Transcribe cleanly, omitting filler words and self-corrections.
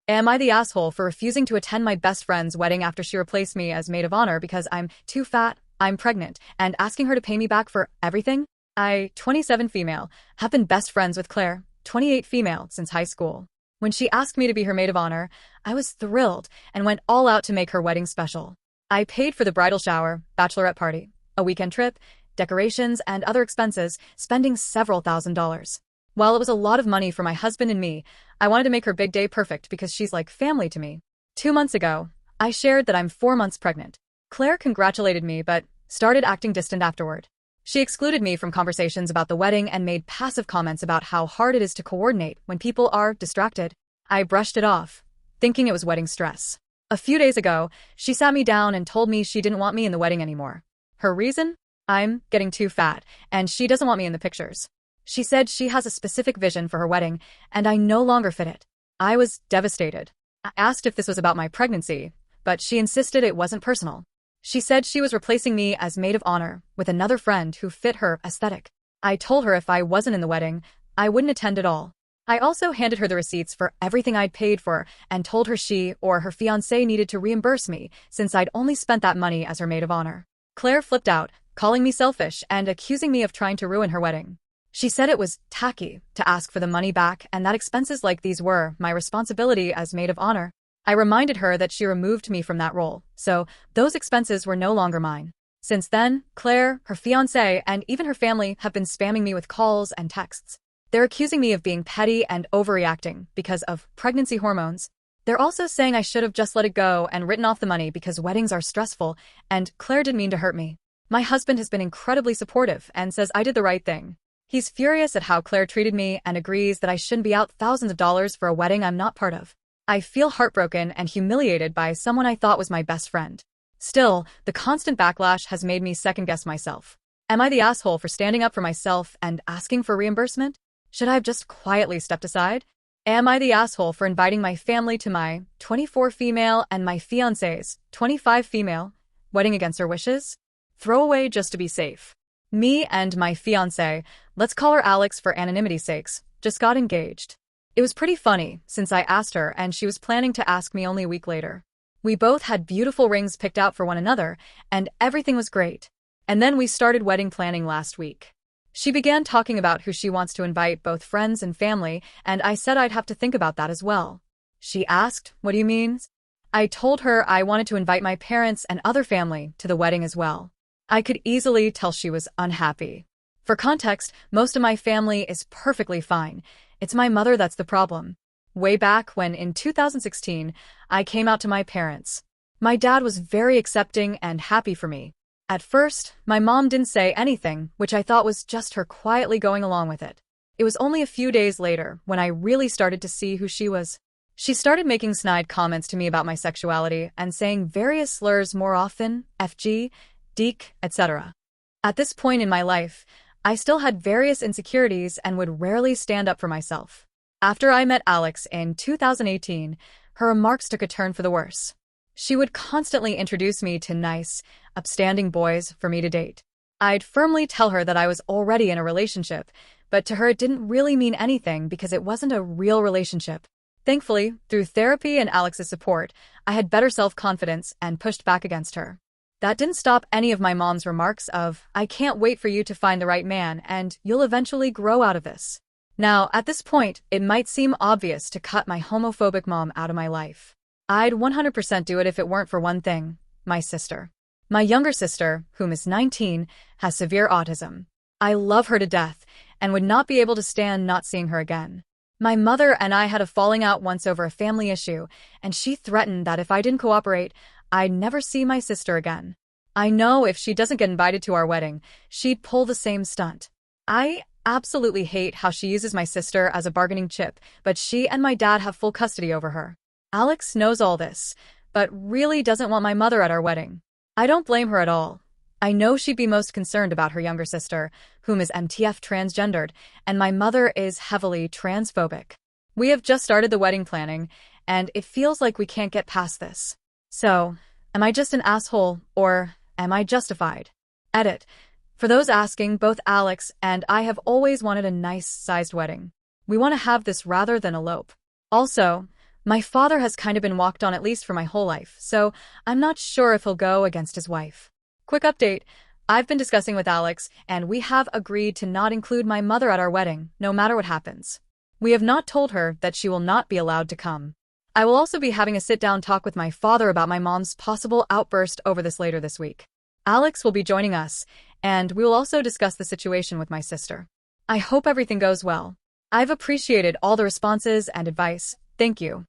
Am I the asshole for refusing to attend my best friend's wedding after she replaced me as maid of honor because I'm too fat, I'm pregnant, and asking her to pay me back for everything? I, 27 female, have been best friends with Claire, 28 female, since high school. When she asked me to be her maid of honor, I was thrilled and went all out to make her wedding special. I paid for the bridal shower, bachelorette party, a weekend trip, decorations, and other expenses, spending several $1,000s. While it was a lot of money for my husband and me, I wanted to make her big day perfect because she's like family to me. 2 months ago, I shared that I'm 4 months pregnant. Claire congratulated me but started acting distant afterward. She excluded me from conversations about the wedding and made passive comments about how hard it is to coordinate when people are distracted. I brushed it off, thinking it was wedding stress. A few days ago, she sat me down and told me she didn't want me in the wedding anymore. Her reason? I'm getting too fat, and she doesn't want me in the pictures. She said she has a specific vision for her wedding, and I no longer fit it. I was devastated. I asked if this was about my pregnancy, but she insisted it wasn't personal. She said she was replacing me as maid of honor with another friend who fit her aesthetic. I told her if I wasn't in the wedding, I wouldn't attend at all. I also handed her the receipts for everything I'd paid for and told her she or her fiancé needed to reimburse me since I'd only spent that money as her maid of honor. Claire flipped out, calling me selfish and accusing me of trying to ruin her wedding. She said it was tacky to ask for the money back and that expenses like these were my responsibility as maid of honor. I reminded her that she removed me from that role, so those expenses were no longer mine. Since then, Claire, her fiancé, and even her family have been spamming me with calls and texts. They're accusing me of being petty and overreacting because of pregnancy hormones. They're also saying I should have just let it go and written off the money because weddings are stressful, and Claire didn't mean to hurt me. My husband has been incredibly supportive and says I did the right thing. He's furious at how Claire treated me and agrees that I shouldn't be out thousands of dollars for a wedding I'm not part of. I feel heartbroken and humiliated by someone I thought was my best friend. Still, the constant backlash has made me second-guess myself. Am I the asshole for standing up for myself and asking for reimbursement? Should I have just quietly stepped aside? Am I the asshole for inviting my family to my 24 female and my fiancé's 25 female wedding against her wishes? Throw away just to be safe. Me and my fiancé, let's call her Alex for anonymity's sakes, just got engaged. It was pretty funny since I asked her and she was planning to ask me only a week later. We both had beautiful rings picked out for one another and everything was great. And then we started wedding planning last week. She began talking about who she wants to invite, both friends and family, and I said I'd have to think about that as well. She asked, "What do you mean?" I told her I wanted to invite my parents and other family to the wedding as well. I could easily tell she was unhappy. For context, most of my family is perfectly fine. It's my mother that's the problem. Way back when, in 2016, I came out to my parents. My dad was very accepting and happy for me. At first, my mom didn't say anything, which I thought was just her quietly going along with it. It was only a few days later when I really started to see who she was. She started making snide comments to me about my sexuality and saying various slurs more often, FG, Deek, etc. At this point in my life, I still had various insecurities and would rarely stand up for myself. After I met Alex in 2018, her remarks took a turn for the worse. She would constantly introduce me to nice, upstanding boys for me to date. I'd firmly tell her that I was already in a relationship, but to her it didn't really mean anything because it wasn't a real relationship. Thankfully, through therapy and Alex's support, I had better self-confidence and pushed back against her. That didn't stop any of my mom's remarks of, "I can't wait for you to find the right man and you'll eventually grow out of this." Now, at this point, it might seem obvious to cut my homophobic mom out of my life. I'd 100% do it if it weren't for one thing: my sister. My younger sister, whom is 19, has severe autism. I love her to death and would not be able to stand not seeing her again. My mother and I had a falling out once over a family issue, and she threatened that if I didn't cooperate, I'd never see my sister again. I know if she doesn't get invited to our wedding, she'd pull the same stunt. I absolutely hate how she uses my sister as a bargaining chip, but she and my dad have full custody over her. Alex knows all this, but really doesn't want my mother at our wedding. I don't blame her at all. I know she'd be most concerned about her younger sister, whom is MTF transgendered, and my mother is heavily transphobic. We have just started the wedding planning, and it feels like we can't get past this. So, am I just an asshole, or am I justified? Edit. For those asking, both Alex and I have always wanted a nice-sized wedding. We want to have this rather than elope. Also, My father has kind of been walked on at least for my whole life, so I'm not sure if he'll go against his wife. Quick update. I've been discussing with Alex, and we have agreed to not include my mother at our wedding, no matter what happens. We have not told her that she will not be allowed to come. I will also be having a sit-down talk with my father about my mom's possible outburst over this later this week. Alex will be joining us, and we will also discuss the situation with my sister. I hope everything goes well. I've appreciated all the responses and advice. Thank you.